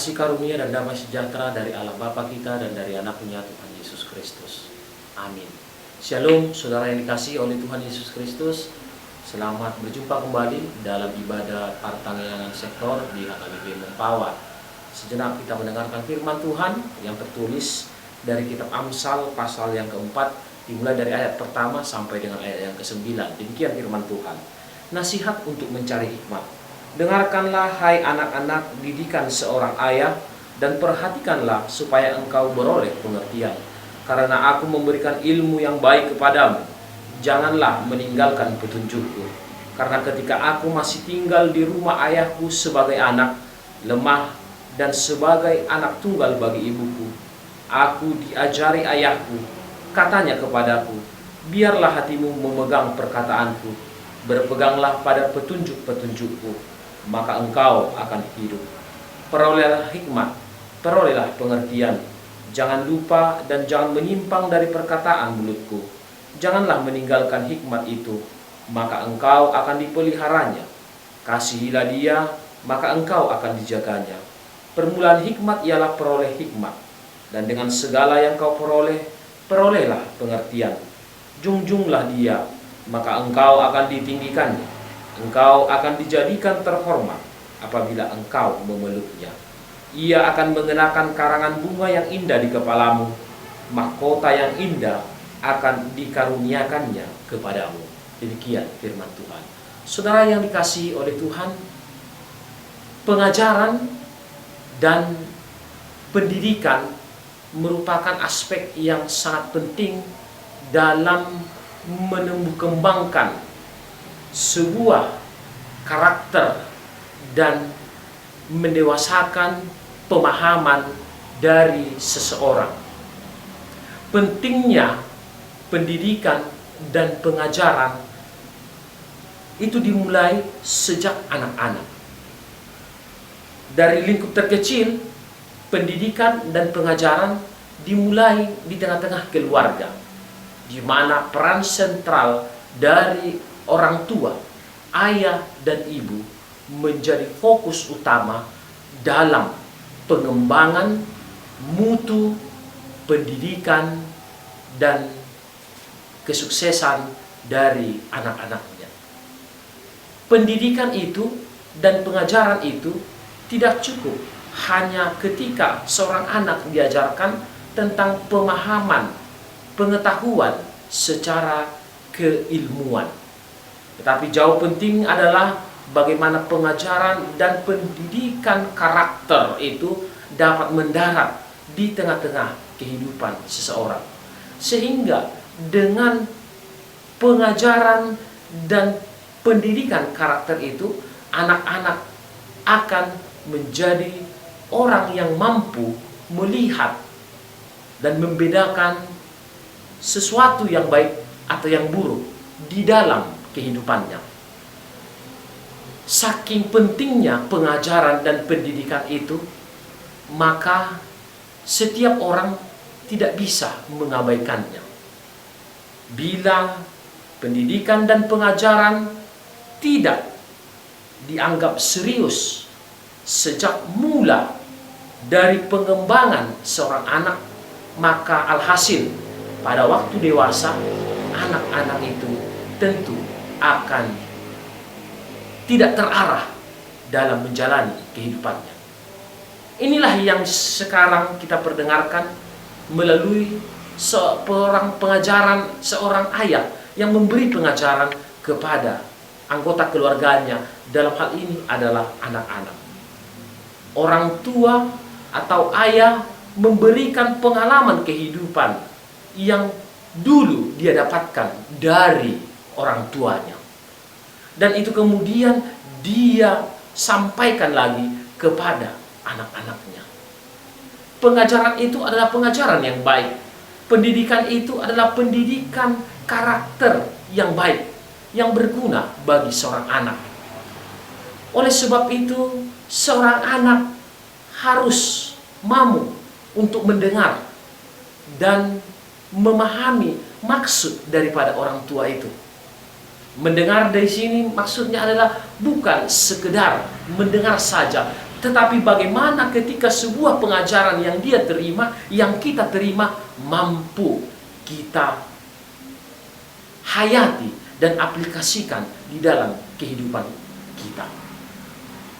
Kasih karunia dan damai sejahtera dari Allah Bapa kita dan dari Anaknya Tuhan Yesus Kristus. Amin. Shalom, saudara yang dikasihi oleh Tuhan Yesus Kristus. Selamat berjumpa kembali dalam ibadah pertanggalan sektor di HKBP Mempawah. Sejenak kita mendengarkan firman Tuhan yang tertulis dari kitab Amsal pasal yang keempat, dimulai dari ayat pertama sampai dengan ayat yang ke-9. Demikian firman Tuhan. Nasihat untuk mencari hikmat. Dengarkanlah hai anak-anak didikan seorang ayah, dan perhatikanlah supaya engkau beroleh pengertian. Karena aku memberikan ilmu yang baik kepadamu, janganlah meninggalkan petunjukku. Karena ketika aku masih tinggal di rumah ayahku sebagai anak, lemah dan sebagai anak tunggal bagi ibuku, aku diajari ayahku, katanya kepadaku, biarlah hatimu memegang perkataanku, berpeganglah pada petunjuk-petunjukku, maka engkau akan hidup. Perolehlah hikmat, perolehlah pengertian. Jangan lupa dan jangan menyimpang dari perkataan mulutku. Janganlah meninggalkan hikmat itu, maka engkau akan dipeliharanya. Kasihilah dia, maka engkau akan dijaganya. Permulaan hikmat ialah peroleh hikmat, dan dengan segala yang kau peroleh, perolehlah pengertian. Junjunglah dia, maka engkau akan ditinggikannya. Engkau akan dijadikan terhormat apabila engkau memeluknya. Ia akan mengenakan karangan bunga yang indah di kepalamu, mahkota yang indah akan dikaruniakannya kepadamu. Demikian firman Tuhan. Saudara yang dikasihi oleh Tuhan, pengajaran dan pendidikan merupakan aspek yang sangat penting dalam menumbuh kembangkan sebuah karakter dan mendewasakan pemahaman dari seseorang. Pentingnya pendidikan dan pengajaran itu dimulai sejak anak-anak. Dari lingkup terkecil, pendidikan dan pengajaran dimulai di tengah-tengah keluarga, di mana peran sentral dari orang tua, ayah dan ibu menjadi fokus utama dalam pengembangan mutu pendidikan dan kesuksesan dari anak-anaknya. Pendidikan itu dan pengajaran itu tidak cukup hanya ketika seorang anak diajarkan tentang pemahaman, pengetahuan secara keilmuan. Tetapi jauh penting adalah bagaimana pengajaran dan pendidikan karakter itu dapat mendarat di tengah-tengah kehidupan seseorang. Sehingga dengan pengajaran dan pendidikan karakter itu, anak-anak akan menjadi orang yang mampu melihat dan membedakan sesuatu yang baik atau yang buruk di dalam kehidupannya. Saking pentingnya pengajaran dan pendidikan itu, maka setiap orang tidak bisa mengabaikannya. Bila pendidikan dan pengajaran tidak dianggap serius sejak mula dari pengembangan seorang anak, maka alhasil pada waktu dewasa anak-anak itu tentu akan tidak terarah dalam menjalani kehidupannya. Inilah yang sekarang kita perdengarkan melalui seorang pengajaran, seorang ayah yang memberi pengajaran kepada anggota keluarganya. Dalam hal ini adalah anak-anak. Orang tua atau ayah memberikan pengalaman kehidupan yang dulu dia dapatkan dari orang tuanya, dan itu kemudian dia sampaikan lagi kepada anak-anaknya. Pengajaran itu adalah pengajaran yang baik. Pendidikan itu adalah pendidikan karakter yang baik, yang berguna bagi seorang anak. Oleh sebab itu, seorang anak harus mampu untuk mendengar dan memahami maksud daripada orang tua itu. Mendengar dari sini maksudnya adalah bukan sekedar mendengar saja, Tetapi bagaimana ketika sebuah pengajaran yang dia terima, yang kita terima, mampu kita hayati dan aplikasikan di dalam kehidupan kita.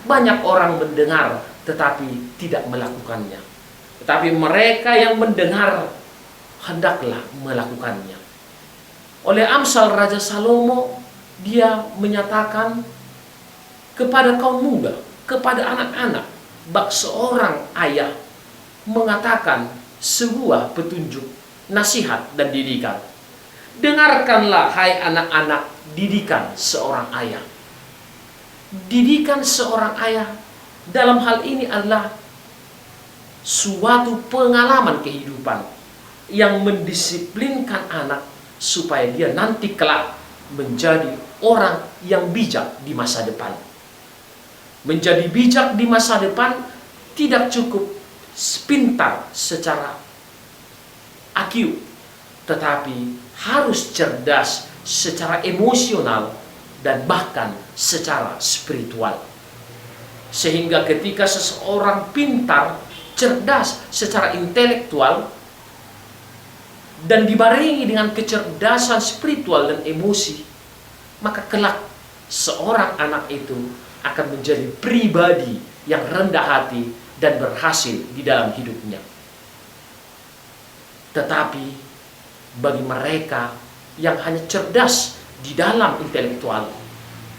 Banyak orang mendengar tetapi tidak melakukannya. Tetapi mereka yang mendengar hendaklah melakukannya. Oleh Amsal Raja Salomo, dia menyatakan kepada kaum muda, kepada anak-anak, bak seorang ayah mengatakan sebuah petunjuk, nasihat dan didikan. Dengarkanlah hai anak-anak didikan seorang ayah. Didikan seorang ayah dalam hal ini adalah suatu pengalaman kehidupan yang mendisiplinkan anak supaya dia nanti kelak menjadi orang yang bijak di masa depan. Menjadi bijak di masa depan tidak cukup pintar secara IQ, tetapi harus cerdas secara emosional dan bahkan secara spiritual. Sehingga ketika seseorang pintar, cerdas secara intelektual, dan dibarengi dengan kecerdasan spiritual dan emosi, maka kelak seorang anak itu akan menjadi pribadi yang rendah hati dan berhasil di dalam hidupnya. Tetapi bagi mereka yang hanya cerdas di dalam intelektual,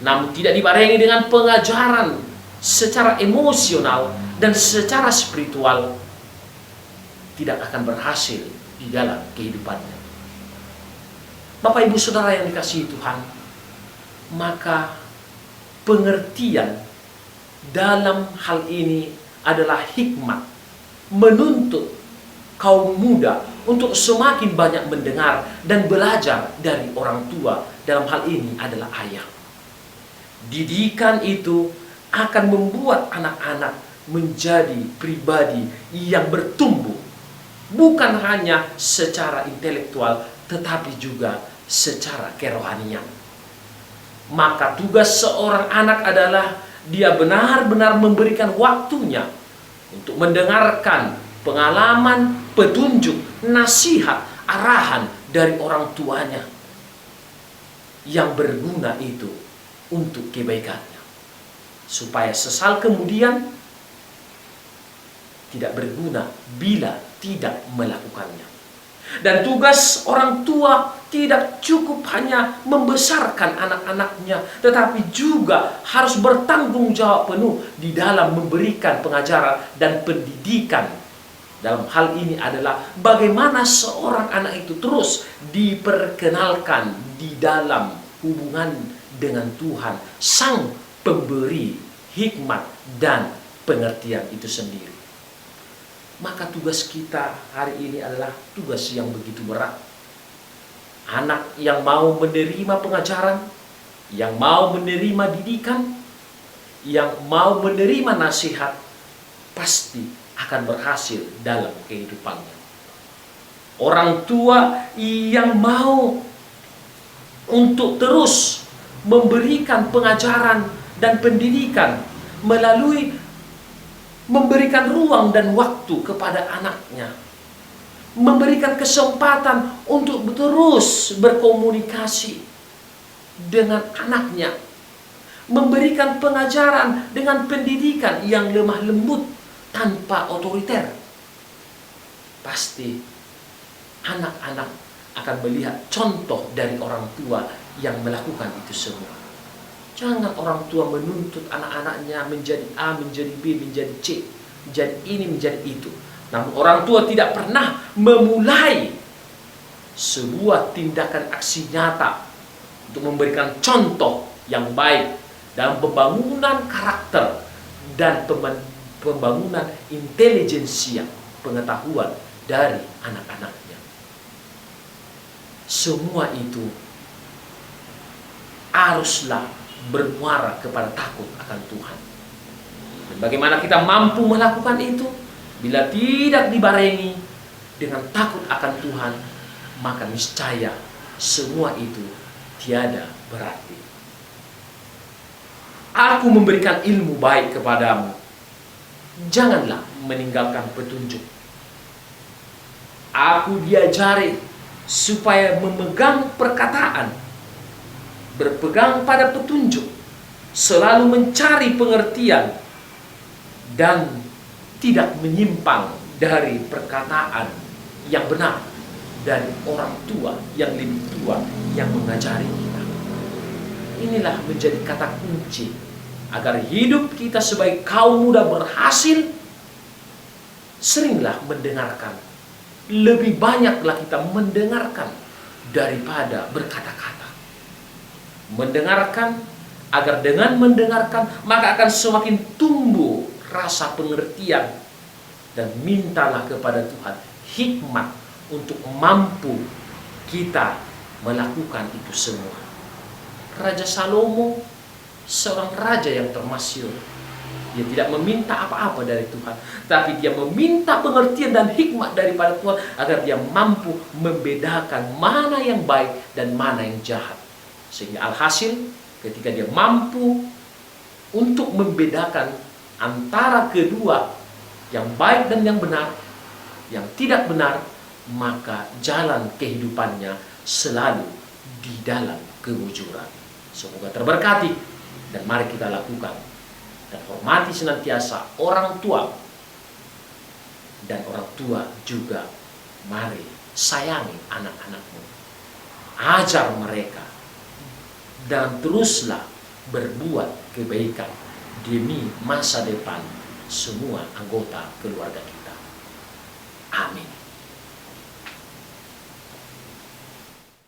namun tidak dibarengi dengan pengajaran secara emosional dan secara spiritual, tidak akan berhasil di dalam kehidupannya. Bapak Ibu Saudara yang dikasihi Tuhan, maka pengertian dalam hal ini adalah hikmat menuntut kaum muda untuk semakin banyak mendengar dan belajar dari orang tua, dalam hal ini adalah ayah. Didikan itu akan membuat anak-anak menjadi pribadi yang bertumbuh, bukan hanya secara intelektual tetapi juga secara kerohanian. Maka tugas seorang anak adalah dia benar-benar memberikan waktunya untuk mendengarkan pengalaman, petunjuk, nasihat, arahan dari orang tuanya yang berguna itu untuk kebaikannya, supaya sesal kemudian tidak berguna bila tidak melakukannya. Dan tugas orang tua tidak cukup hanya membesarkan anak-anaknya, tetapi juga harus bertanggung jawab penuh di dalam memberikan pengajaran dan pendidikan. Dalam hal ini adalah bagaimana seorang anak itu terus diperkenalkan di dalam hubungan dengan Tuhan, Sang Pemberi hikmat dan pengertian itu sendiri. Maka tugas kita hari ini adalah tugas yang begitu berat. Anak yang mau menerima pengajaran, yang mau menerima didikan, yang mau menerima nasihat, pasti akan berhasil dalam kehidupannya. Orang tua yang mau untuk terus memberikan pengajaran dan pendidikan melalui memberikan ruang dan waktu kepada anaknya, memberikan kesempatan untuk terus berkomunikasi dengan anaknya, memberikan pengajaran dengan pendidikan yang lemah lembut tanpa otoriter. Pasti anak-anak akan melihat contoh dari orang tua yang melakukan itu semua. Jangan orang tua menuntut anak-anaknya menjadi A, menjadi B, menjadi C, menjadi ini, menjadi itu. Namun orang tua tidak pernah memulai sebuah tindakan aksi nyata untuk memberikan contoh yang baik dalam pembangunan karakter dan pembangunan intelijensia, pengetahuan dari anak-anaknya. Semua itu haruslah bermuara kepada takut akan Tuhan. Dan bagaimana kita mampu melakukan itu? Bila tidak dibarengi dengan takut akan Tuhan, maka niscaya semua itu tiada berarti. Aku memberikan ilmu baik kepadamu, janganlah meninggalkan petunjuk. Aku diajari supaya memegang perkataan, berpegang pada petunjuk, selalu mencari pengertian, dan tidak menyimpang dari perkataan yang benar dari orang tua yang lebih tua yang mengajari kita. Inilah menjadi kata kunci agar hidup kita sebagai kaum muda berhasil. Seringlah mendengarkan, lebih banyaklah kita mendengarkan daripada berkata-kata. Mendengarkan, agar dengan mendengarkan maka akan semakin tumbuh rasa pengertian, dan mintalah kepada Tuhan hikmat untuk mampu kita melakukan itu semua. Raja Salomo seorang raja yang termasyhur. Dia tidak meminta apa-apa dari Tuhan, tapi dia meminta pengertian dan hikmat daripada Tuhan agar dia mampu membedakan mana yang baik dan mana yang jahat. Sehingga alhasil ketika dia mampu untuk membedakan antara kedua, yang baik dan yang benar, yang tidak benar, maka jalan kehidupannya selalu di dalam kemujuran. Semoga terberkati, dan mari kita lakukan dan hormati senantiasa orang tua, dan orang tua juga mari sayangi anak-anakmu, ajar mereka, dan teruslah berbuat kebaikan demi masa depan semua anggota keluarga kita. Amin.